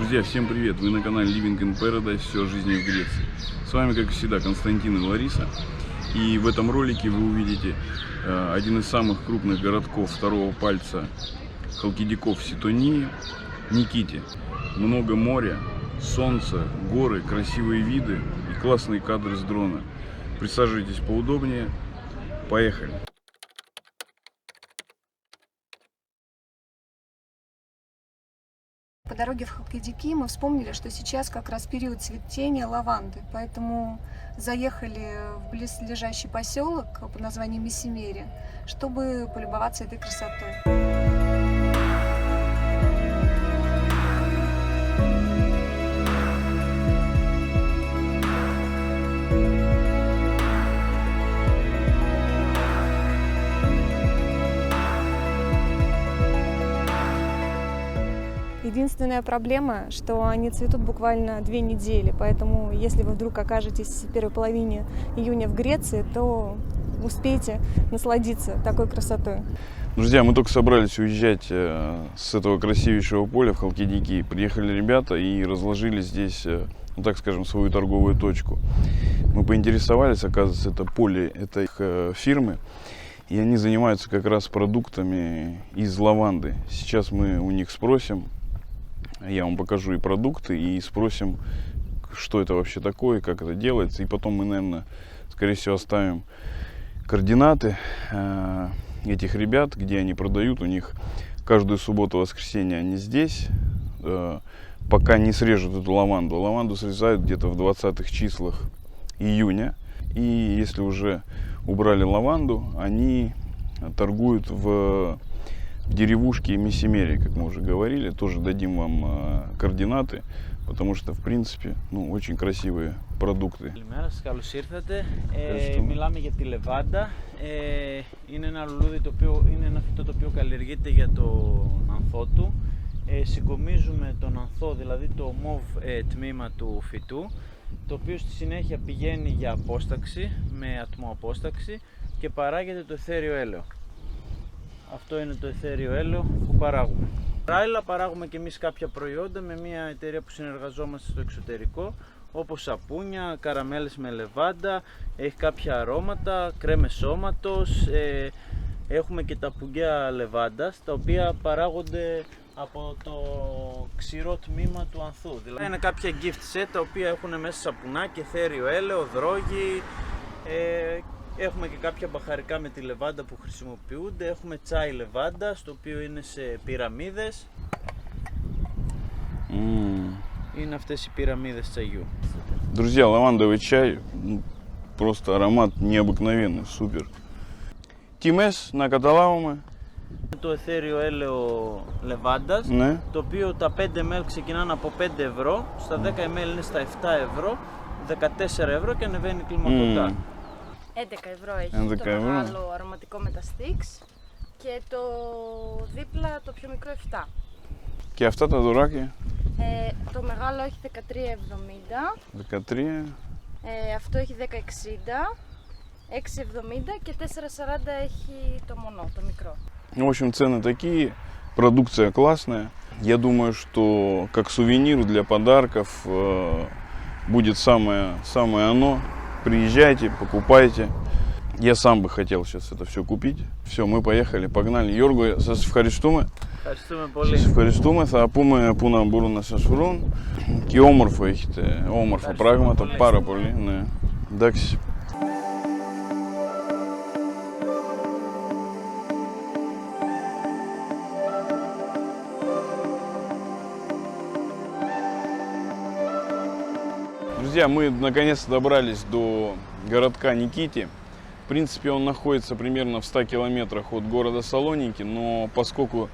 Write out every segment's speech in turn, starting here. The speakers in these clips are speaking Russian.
Друзья, всем привет! Вы на канале Living in Paradise, все о жизни в Греции. С вами, как всегда, Константин и Лариса. И в этом ролике вы увидите один из самых крупных городков второго пальца Халкидиков Ситонии, Никите. Много моря, солнца, горы, красивые виды и классные кадры с дрона. Присаживайтесь поудобнее. Поехали! По дороге в Халкидики мы вспомнили, что сейчас как раз период цветения лаванды, поэтому заехали в близлежащий поселок под названием Месимери, чтобы полюбоваться этой красотой. Единственная проблема, что они цветут буквально 2 недели, поэтому если вы вдруг окажетесь в первой половине июня в Греции, то успейте насладиться такой красотой. Друзья, мы только собрались уезжать с этого красивейшего поля в Халкидики. Приехали ребята и разложили здесь, ну так скажем, свою торговую точку. Мы поинтересовались, оказывается, это поле, это их фирмы. И они занимаются как раз продуктами из лаванды. Сейчас мы у них спросим, я вам покажу и продукты, и спросим, что это вообще такое, как это делается. И потом мы, наверное, скорее всего, оставим координаты этих ребят, где они продают. У них каждую субботу, воскресенье они здесь, пока не срежут эту лаванду. Лаванду срезают где-то в 20-х числах июня. И если уже убрали лаванду, они торгуют в деревушке Месимери, как мы уже говорили. Тоже дадим вам координаты, потому что, в принципе, ну, очень красивые продукты. Καλημέρα σας, καλώς ήρθατε. Μιλάμε για τη λεβάντα. Είναι ένα λουλούδι το οποίο είναι ένα φυτό το οποίο καλλιεργείται για τον ανθό του. Συγκομίζουμε τον ανθό, δηλαδή το μοβ τμήμα του φυτού, το οποίο στη συνέχεια πηγαίνει για απόσταξη με ατμοαπόσταξη και παράγεται το αιθέριο έλαιο. Αυτό είναι το αιθέριο έλαιο που παράγουμε. Παράλληλα παράγουμε και εμείς κάποια προϊόντα με μια εταιρεία που συνεργαζόμαστε στο εξωτερικό, όπως σαπούνια, καραμέλες με λεβάντα, έχει κάποια αρώματα, κρέμες σώματος, έχουμε και τα πουγγιά λεβάντας, τα οποία παράγονται από το ξηρό τμήμα του ανθού. Δηλαδή είναι κάποια gift set τα οποία έχουν μέσα σαπουνάκι, αιθέριο έλαιο, δρόγι. Έχουμε και κάποια μπαχαρικά με τη λεβάντα που χρησιμοποιούνται. Έχουμε τσάι λεβάντα, το οποίο είναι σε πυραμίδες. Είναι αυτές οι πυραμίδες τσαγιού. Друзья, лавандовый чай, просто аромат необыкновенный, супер. Τιμές να καταλάβουμε. Το αιθέριο έλαιο λεβάντας, Ναι. το οποίο τα 5 ml ξεκινάνε από 5 ευρώ, στα 10 ml είναι στα 7 ευρώ, 14 ευρώ και ανεβαίνει κλιμακωτά. 11 ευρώ έχει 11 το ευρώ. μεγάλο αρωματικό με τα sticks και το δίπλα το πιο μικρό 7. Και αυτά τα δωράκια, Το μεγάλο έχει 13,70, 13. αυτό έχει 10,60, 6,70 και 4,40 έχει το μονό, το μικρό. В общем, цены такие, продукция классная. Я думаю, что как сувенир для подарков будет самое оно. Приезжайте, покупайте. Я сам бы хотел сейчас это все купить. Все, мы поехали, погнали. Γιώργο, σας ευχαριστούμε. Ευχαριστούμε πολύ. Σας ευχαριστούμε. Θα πούμε πού να μπορούν να σας βρουν. Και όμορφο έχετε, όμορφα πράγματα, πάρα πολύ. Ναι. Εντάξει. Друзья, мы наконец-то добрались до городка Никити. В принципе, он находится примерно в 100 километрах от города Салоники, но поскольку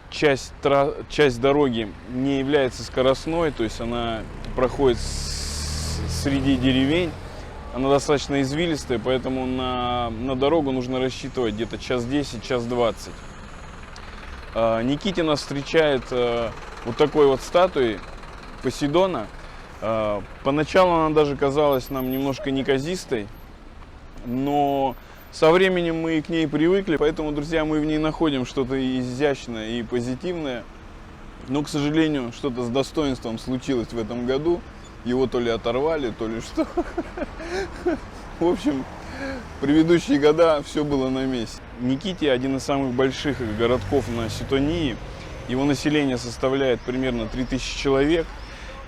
часть дороги не является скоростной, то есть она проходит среди деревень, она достаточно извилистая, поэтому на дорогу нужно рассчитывать где-то час 10, час 20. Никити нас встречает вот такой вот статуей Посейдона. Поначалу она даже казалась нам немножко неказистой, но со временем мы к ней привыкли, поэтому, друзья, мы в ней находим что-то изящное и позитивное. Но, к сожалению, что-то с достоинством случилось в этом году. Его то ли оторвали, то ли что. В общем, в предыдущие года все было на месте. Никития один из самых больших городков на Ситонии. Его население составляет примерно 3000 человек.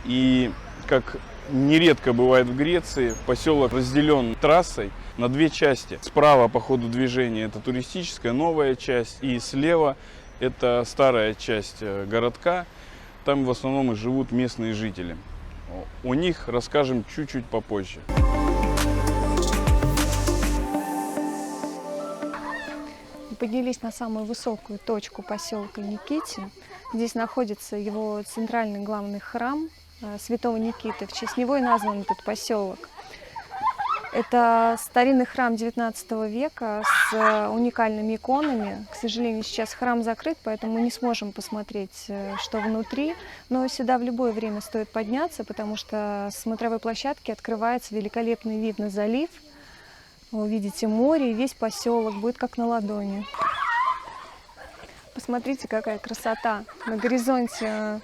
И, как нередко бывает в Греции, поселок разделен трассой на две части. Справа по ходу движения это туристическая новая часть, и слева это старая часть городка. Там в основном и живут местные жители. О них расскажем чуть-чуть попозже. Поднялись на самую высокую точку поселка Никития. Здесь находится его центральный главный храм Святого Никиты. В честь него и назван этот поселок. Это старинный храм 19 века с уникальными иконами. К сожалению, сейчас храм закрыт, поэтому мы не сможем посмотреть, что внутри. Но сюда в любое время стоит подняться, потому что с смотровой площадки открывается великолепный вид на залив. Вы увидите море, и весь поселок будет как на ладони. Посмотрите, какая красота. На горизонте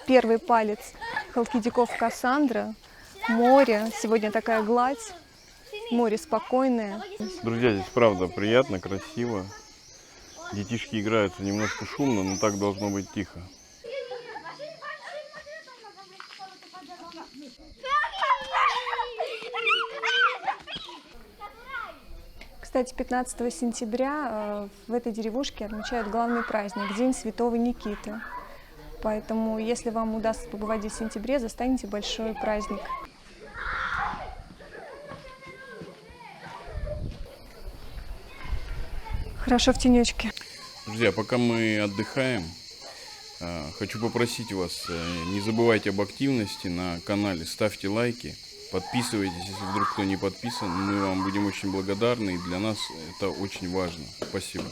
первый палец Халкидиков Кассандра. Море, сегодня такая гладь. Море спокойное. Друзья, здесь правда приятно, красиво. Детишки играются немножко шумно, но так должно быть тихо. Кстати, 15 сентября в этой деревушке отмечают главный праздник – День Святого Никиты. Поэтому, если вам удастся побывать здесь в сентябре, застанете большой праздник. Хорошо в тенечке. Друзья, пока мы отдыхаем, хочу попросить вас, не забывайте об активности на канале, ставьте лайки, подписывайтесь, если вдруг кто не подписан, мы вам будем очень благодарны, и для нас это очень важно. Спасибо.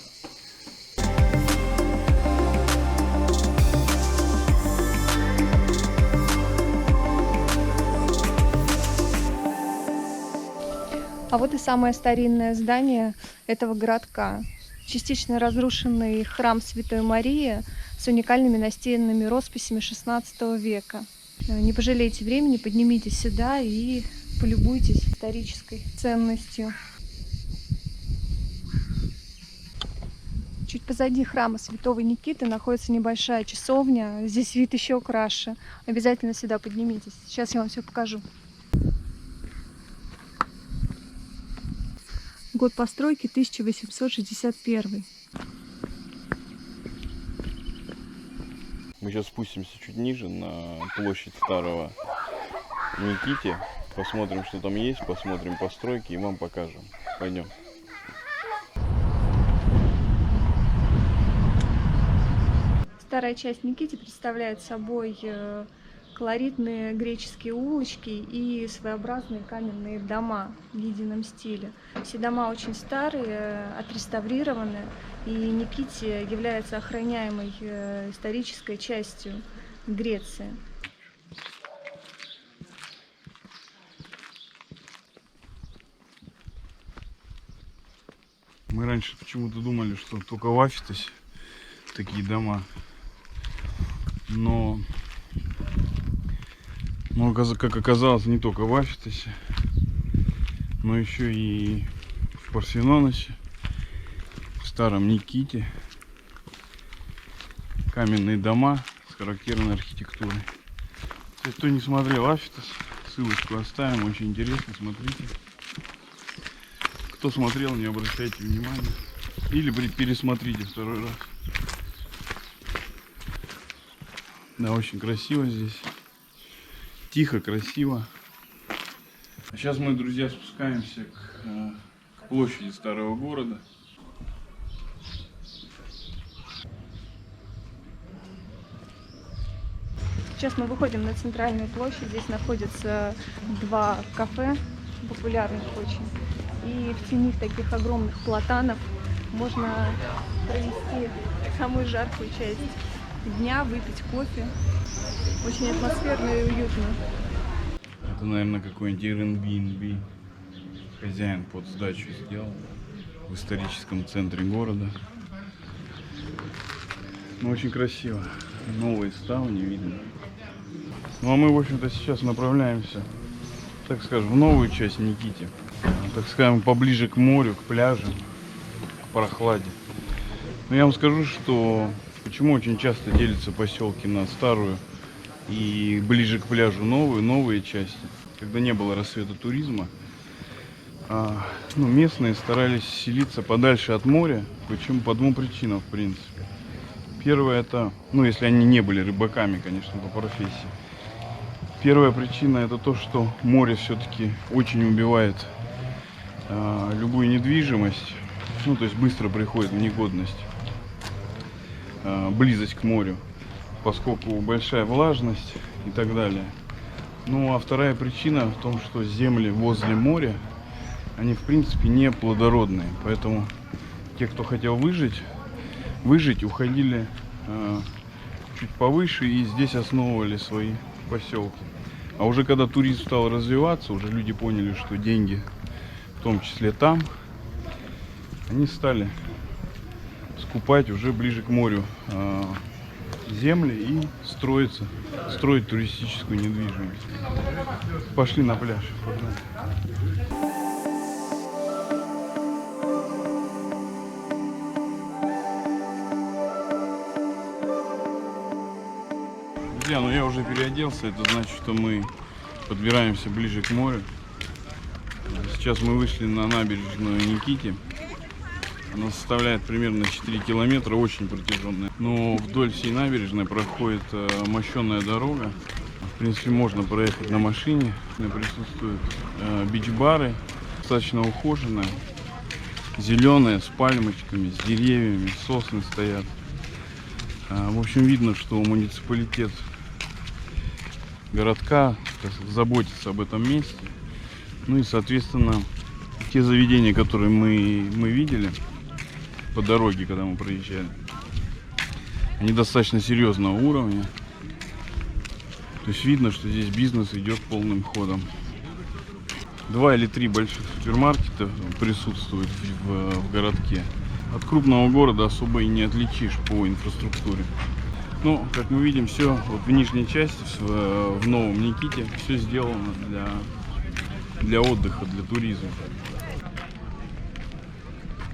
А вот и самое старинное здание этого городка. Частично разрушенный храм Святой Марии с уникальными настенными росписями XVI века. Не пожалейте времени, поднимитесь сюда и полюбуйтесь исторической ценностью. Чуть позади храма Святого Никиты находится небольшая часовня. Здесь вид еще краше. Обязательно сюда поднимитесь. Сейчас я вам все покажу. Год постройки 1861. Мы сейчас спустимся чуть ниже, на площадь Старого Никития. Посмотрим, что там есть, посмотрим постройки и вам покажем. Пойдем. Старая часть Никити представляет собой колоритные греческие улочки и своеобразные каменные дома в едином стиле. Все дома очень старые, отреставрированы, и Никития является охраняемой исторической частью Греции. Мы раньше почему-то думали, что только в Афитосе такие дома, но как оказалось, не только в Афитосе, но еще и в Парфеноносе, в Старом Никите. Каменные дома с характерной архитектурой. Если кто не смотрел Афитос, ссылочку оставим, очень интересно, смотрите. Кто смотрел, не обращайте внимания. Или пересмотрите второй раз. Да, очень красиво здесь. Тихо, красиво. А сейчас мы, друзья, спускаемся к площади Старого города. Сейчас мы выходим на центральную площадь. Здесь находятся два кафе, популярных очень. И в тени таких огромных платанов можно провести самую жаркую часть дня, выпить кофе. Очень атмосферно и уютно. Это, наверное, какой-нибудь Airbnb. Хозяин под сдачу сделал в историческом центре города. Ну, очень красиво. Новые ставни видно. Ну, а мы, в общем-то, сейчас направляемся, так скажем, в новую часть Никити. Так скажем, поближе к морю, к пляжу, к прохладе. Но я вам скажу, что почему очень часто делятся поселки на старую и ближе к пляжу новые части. Когда не было рассвета туризма, местные старались селиться подальше от моря. Почему? По двум причинам, в принципе. Первое это, если они не были рыбаками, конечно, по профессии. Первая причина это то, что море все-таки очень убивает любую недвижимость. То есть быстро приходит в негодность близость к морю, поскольку большая влажность и так далее. Ну а вторая причина в том, что земли возле моря, они в принципе не плодородные. Поэтому те, кто хотел выжить, уходили чуть повыше и здесь основывали свои поселки. А уже когда туризм стал развиваться, уже люди поняли, что деньги в том числе там, они стали скупать уже ближе к морю земли и строить туристическую недвижимость. Пошли на пляж. Друзья, я уже переоделся, это значит, что мы подбираемся ближе к морю. Сейчас мы вышли на набережную Никити. Она составляет примерно 4 километра, очень протяженная. Но вдоль всей набережной проходит мощенная дорога. В принципе, можно проехать на машине. Присутствуют бич-бары, достаточно ухоженная, зеленая, с пальмочками, с деревьями, сосны стоят. В общем, видно, что муниципалитет городка заботится об этом месте. Ну и, соответственно, те заведения, которые мы видели по дороге, когда мы проезжали, они достаточно серьезного уровня. То есть видно, что здесь бизнес идет полным ходом. 2 или 3 больших супермаркета присутствуют в городке. От крупного города особо и не отличишь по инфраструктуре. Но, как мы видим, все в нижней части, в новом Никите, все сделано для отдыха, для туризма.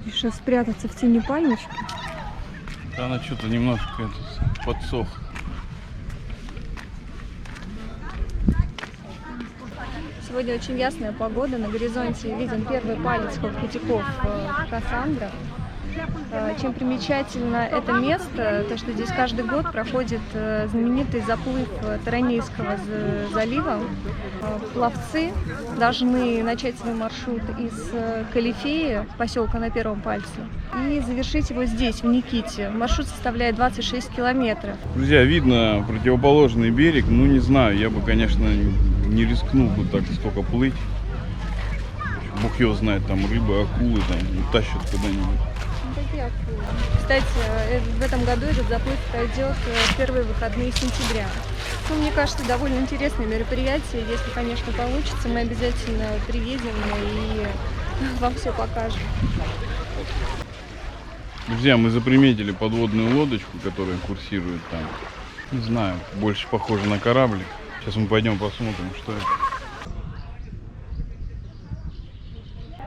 Решил спрятаться в тени пальмочки. Она что-то немножко подсохла. Сегодня очень ясная погода. На горизонте виден первый палец холкотяков Кассандра. Чем примечательно это место, то что здесь каждый год проходит знаменитый заплыв Таранийского залива. Пловцы должны начать свой маршрут из Калифеи, поселка на Первом пальце, и завершить его здесь, в Никите. Маршрут составляет 26 километров. Друзья, видно противоположный берег. Не знаю, я бы, конечно, не рискнул бы так столько плыть. Бог его знает, там рыбы, акулы утащат куда-нибудь. Кстати, в этом году этот заплыв пройдет в первые выходные сентября. Мне кажется, довольно интересное мероприятие. Если, конечно, получится, мы обязательно приедем и вам все покажем. Друзья, мы заприметили подводную лодочку, которая курсирует там. Не знаю, больше похоже на кораблик. Сейчас мы пойдем посмотрим, что это.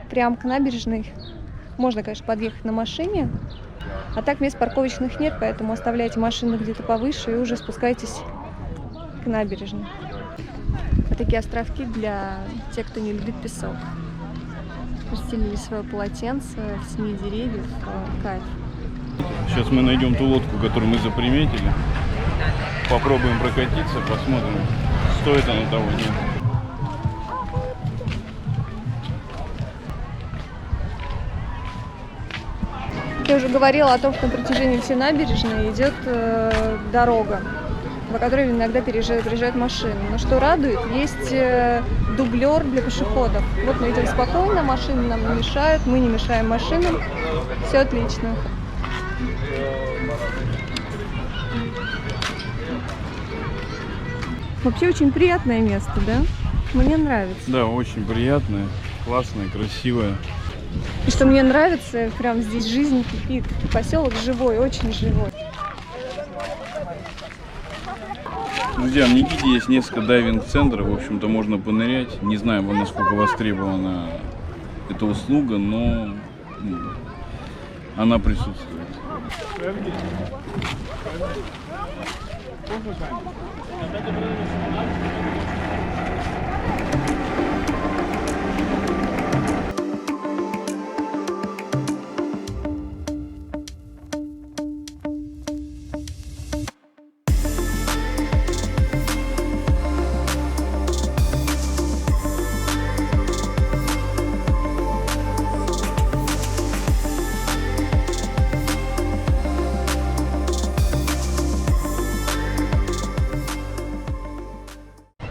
Прям к набережной можно, конечно, подъехать на машине, а так мест парковочных нет, поэтому оставляйте машину где-то повыше и уже спускайтесь к набережной. Вот такие островки для тех, кто не любит песок. Расстелили свое полотенце в тени деревьев. Кайф. Сейчас мы найдем ту лодку, которую мы заприметили. Попробуем прокатиться, посмотрим, стоит она того, нет. Я уже говорила о том, что на протяжении всей набережной идет дорога, по которой иногда приезжают машины. Но что радует, есть дублер для пешеходов. Вот мы идем спокойно, машины нам не мешают, мы не мешаем машинам. Все отлично. Вообще очень приятное место, да? Мне нравится. Да, очень приятное, классное, красивое. И что мне нравится, прям здесь жизнь кипит. Поселок живой, очень живой. Друзья, в Никите есть несколько дайвинг-центров, в общем-то можно понырять. Не знаю, насколько востребована эта услуга, но она присутствует.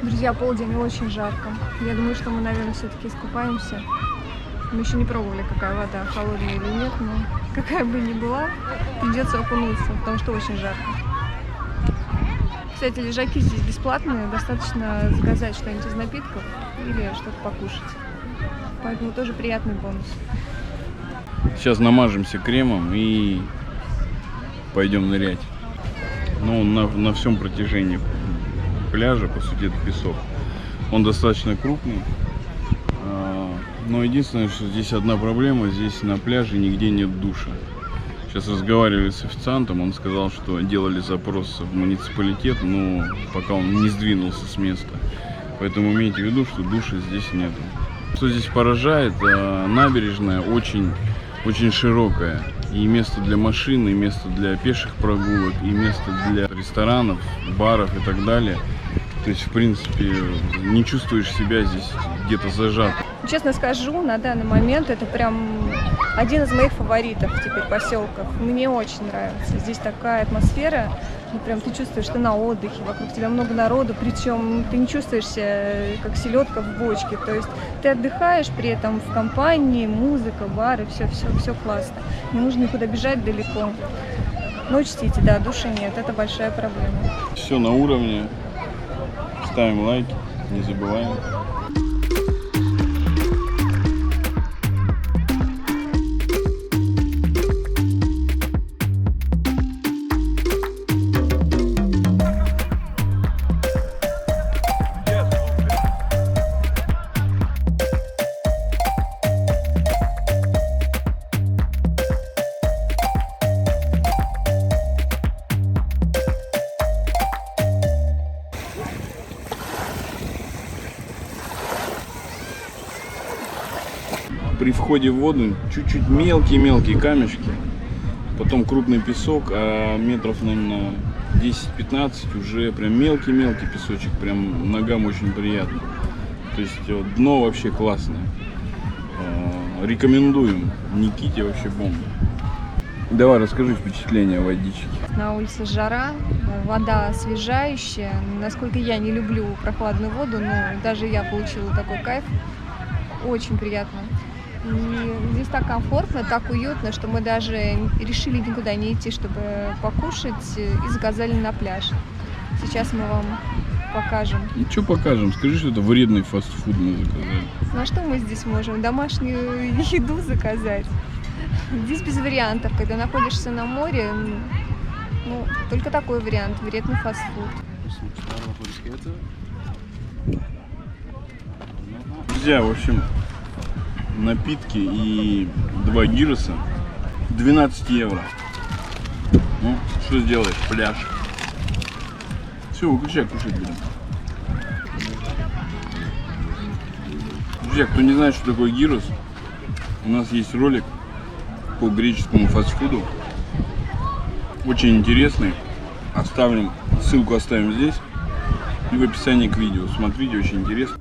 Друзья, полдень очень жарко. Я думаю, что мы, наверное, все-таки искупаемся. Мы еще не пробовали, какая вода, холодная или нет, но какая бы ни была, придется окунуться, потому что очень жарко. Кстати, лежаки здесь бесплатные, достаточно заказать что-нибудь из напитков или что-то покушать. Поэтому тоже приятный бонус. Сейчас намажемся кремом и пойдем нырять. Ну, на всем протяжении пляжа, по сути, это песок. Он достаточно крупный. Но единственное, что здесь одна проблема. Здесь на пляже нигде нет душа. Сейчас разговаривали с официантом. Он сказал, что делали запрос в муниципалитет, но пока он не сдвинулся с места. Поэтому имейте в виду, что душа здесь нет. Что здесь поражает, набережная очень широкая. И место для машин, и место для пеших прогулок, и место для ресторанов, баров и так далее. То есть, в принципе, не чувствуешь себя здесь где-то зажат. Честно скажу, на данный момент это прям один из моих фаворитов теперь поселков. Мне очень нравится. Здесь такая атмосфера, ну, прям ты чувствуешь, что на отдыхе, вокруг тебя много народу, причем ты не чувствуешь себя как селедка в бочке. То есть ты отдыхаешь при этом в компании, музыка, бары, все классно. Не нужно никуда бежать далеко. Но учтите, да, души нет, это большая проблема. Все на уровне. Ставим лайки, не забываем. При входе в воду чуть-чуть мелкие камешки, потом крупный песок, а метров, наверное, 10-15 уже прям мелкий песочек, прям ногам очень приятно. То есть дно вообще классное. Рекомендуем. Никите вообще бомба. Давай, расскажи впечатления водички. На улице жара, вода освежающая. Насколько я не люблю прохладную воду, но даже я получила такой кайф. Очень приятно. И здесь так комфортно, так уютно, что мы даже решили никуда не идти, чтобы покушать, и заказали на пляж. Сейчас мы вам покажем. Ну что покажем? Скажи, что это вредный фастфуд мы заказали. На что мы здесь можем? Домашнюю еду заказать. Здесь без вариантов. Когда находишься на море, ну, только такой вариант. Вредный фастфуд. Друзья, в общем, напитки и 2 гироса 12 евро. Ну, что сделаешь? Пляж. Все, выключай, кушать будем. Друзья, кто не знает, что такое гирос, у нас есть ролик по греческому фастфуду. Очень интересный. Ссылку оставим здесь и в описании к видео. Смотрите, очень интересно.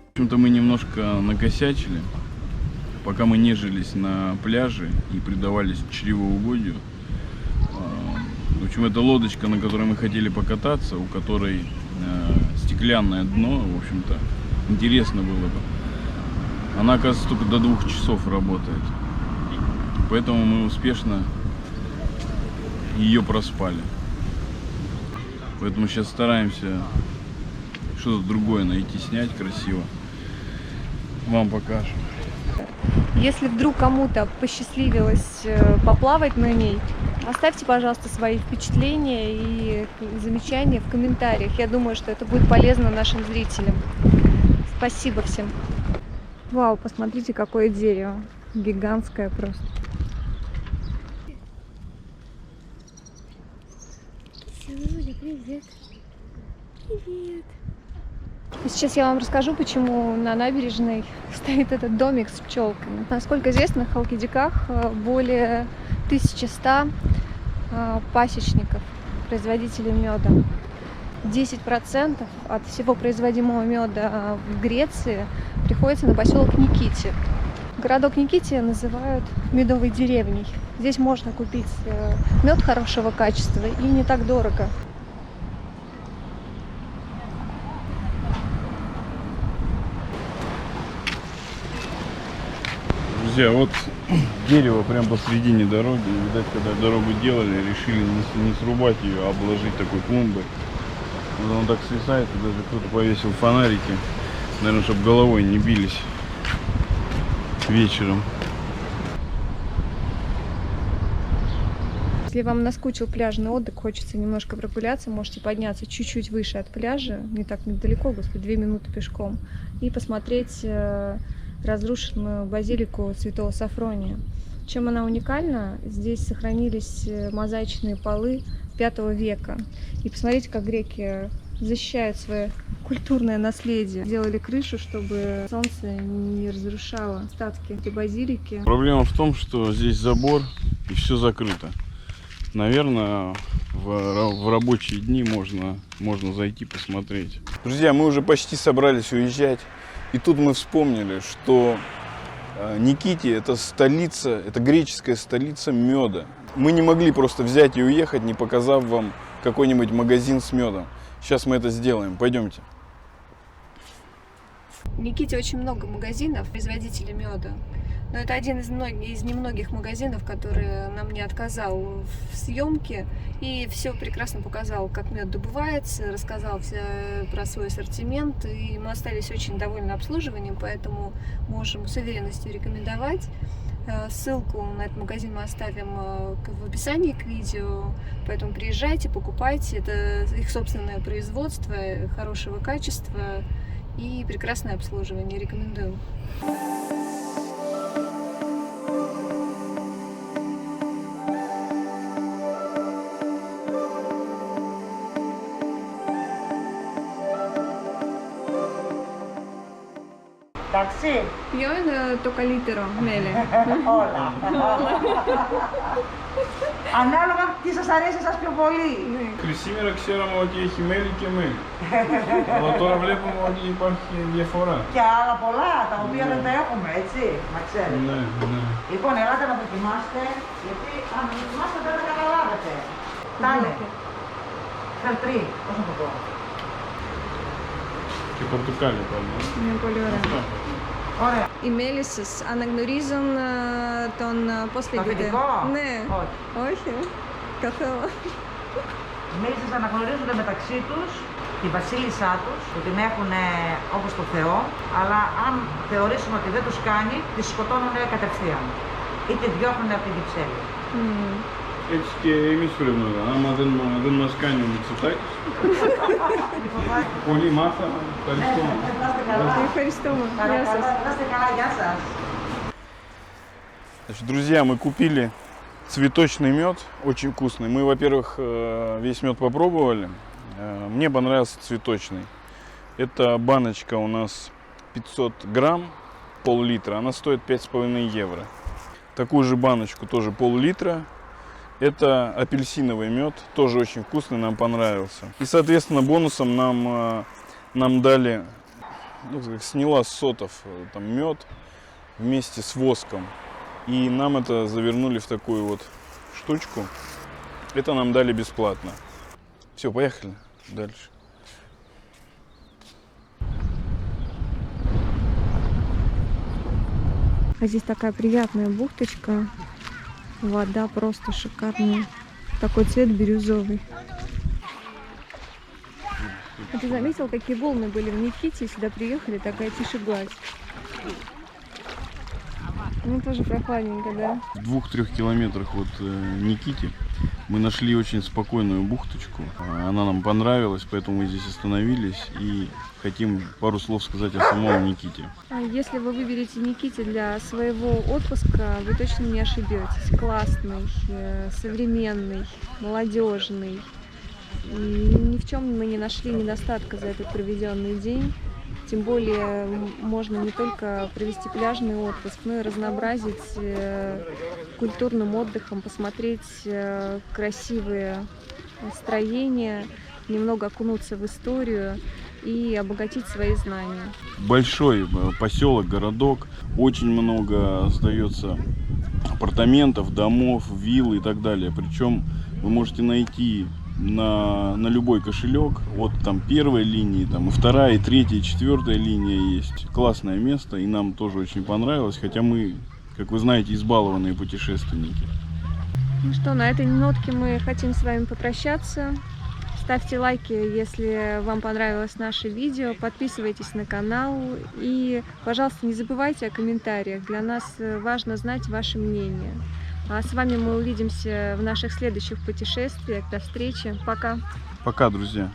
В общем-то, мы немножко накосячили. Пока мы нежились на пляже и предавались чревоугодию, общем, это лодочка, на которой мы хотели покататься, у которой стеклянное дно, в общем-то, интересно было бы. Она, оказывается, только до 2 часов работает. Поэтому мы успешно ее проспали. Поэтому сейчас стараемся что-то другое найти, снять красиво. Вам покажем. Если вдруг кому-то посчастливилось поплавать на ней, оставьте, пожалуйста, свои впечатления и замечания в комментариях. Я думаю, что это будет полезно нашим зрителям. Спасибо всем. Вау, посмотрите, какое дерево. Гигантское просто. Сынуля, привет. Привет. И сейчас я вам расскажу, почему на набережной стоит этот домик с пчелками. Насколько известно, в Халкидиках более 1100 пасечников, производителей меда. 10% от всего производимого меда в Греции приходится на поселок Никити. Городок Никити называют медовой деревней. Здесь можно купить мед хорошего качества и не так дорого. Друзья, вот дерево прямо посредине дороги. Видать, когда дорогу делали, решили не срубать ее, а обложить такой клумбой. Вот оно так свисает, и даже кто-то повесил фонарики. Наверное, чтобы головой не бились вечером. Если вам наскучил пляжный отдых, хочется немножко прогуляться, можете подняться чуть-чуть выше от пляжа, не так недалеко, господи, 2 минуты пешком, и посмотреть разрушенную базилику Святого Сафрония. Чем она уникальна? Здесь сохранились мозаичные полы V века. И посмотрите, как греки защищают свое культурное наследие. Делали крышу, чтобы солнце не разрушало остатки этой базилики. Проблема в том, что здесь забор и все закрыто. Наверное, в рабочие дни можно зайти посмотреть. Друзья, мы уже почти собрались уезжать. И тут мы вспомнили, что Никити — это столица, это греческая столица меда. Мы не могли просто взять и уехать, не показав вам какой-нибудь магазин с медом. Сейчас мы это сделаем. Пойдемте. В Никите очень много магазинов, производителей меда. Но это один из немногих магазинов, который нам не отказал в съемке. И все прекрасно показал, как мед добывается, рассказал все про свой ассортимент. И мы остались очень довольны обслуживанием, поэтому можем с уверенностью рекомендовать. Ссылку на этот магазин мы оставим в описании к видео. Поэтому приезжайте, покупайте. Это их собственное производство, хорошего качества и прекрасное обслуживание. Рекомендую. Εντάξει. Ποιο είναι το καλύτερο μέλι? Όλα. Ανάλογα τι σας αρέσει εσάς πιο πολύ. Σήμερα ξέραμε ότι έχει μέλι και μέλι. Αλλά τώρα βλέπουμε ότι υπάρχει διαφορά. Και άλλα πολλά τα οποία δεν τα έχουμε, έτσι, να ξέρετε. Ναι, ναι. Λοιπόν, ελάτε να δοκιμάσετε, γιατί αν δεν δοκιμάσετε δεν τα καταλάβετε. Τάνε. Φελτρί, πώς να το πω. Και πορτοκάλι πάλι. Είναι πολύ ωραία. Ωραία. Οι μέλισσες σας αναγνωρίζουν τον, πώς λέγεται? φοιτητικό? Ναι. Όχι. Όχι, καθόλου. Οι μέλισσες αναγνωρίζονται μεταξύ τους τη βασίλισσά τους, που την έχουν όπως το Θεό, αλλά αν θεωρήσουν ότι δεν τους κάνει, τις σκοτώνουν κατευθείαν. Ή τη διώχνουν από την Κυψέλη. Έτσι και εμείς πρέπει να κάνουμε. Άμα δεν μας κάνει ο Μητσοτάκης. Πολύ μάθαμε. Ευχαριστώ. Ευχαριστούμε. Γεια σας. Να είστε καλά, γεια σας. Значит, друзья, мы купили цветочный мед, очень вкусный. Мы, во-первых, весь мед попробовали. Мне понравился цветочный. Эта баночка у нас 500 грамм, пол-литра. Она стоит 5,5 евро. Такую же баночку, тоже пол-литра. Это апельсиновый мед, тоже очень вкусный, нам понравился. И, соответственно, бонусом нам дали, сняла с сотов там мед вместе с воском. И нам это завернули в такую вот штучку. Это нам дали бесплатно. Все, поехали дальше. А здесь такая приятная бухточка. Вода просто шикарная. Такой цвет бирюзовый. А ты заметил, какие волны были в Никите? Сюда приехали, такая тишь и гладь. Ну, тоже прохладненько, да? В 2-3 километрах от Никити мы нашли очень спокойную бухточку. Она нам понравилась, поэтому мы здесь остановились и хотим пару слов сказать о самом Никите. Если вы выберете Никите для своего отпуска, вы точно не ошибетесь. Классный, современный, молодежный. И ни в чем мы не нашли недостатка за этот проведенный день. Тем более можно не только провести пляжный отпуск, но и разнообразить культурным отдыхом, посмотреть красивые строения, немного окунуться в историю и обогатить свои знания. Большой поселок, городок, очень много сдается апартаментов, домов, вилл и так далее. Причем вы можете найти на любой кошелек, вот там первая линия, там и вторая, и третья, и четвертая линия есть. Классное место, и нам тоже очень понравилось, хотя мы, как вы знаете, избалованные путешественники. Ну что, на этой нотке мы хотим с вами попрощаться. Ставьте лайки, если вам понравилось наше видео, подписывайтесь на канал и, пожалуйста, не забывайте о комментариях. Для нас важно знать ваше мнение. А с вами мы увидимся в наших следующих путешествиях. До встречи. Пока. Пока, друзья.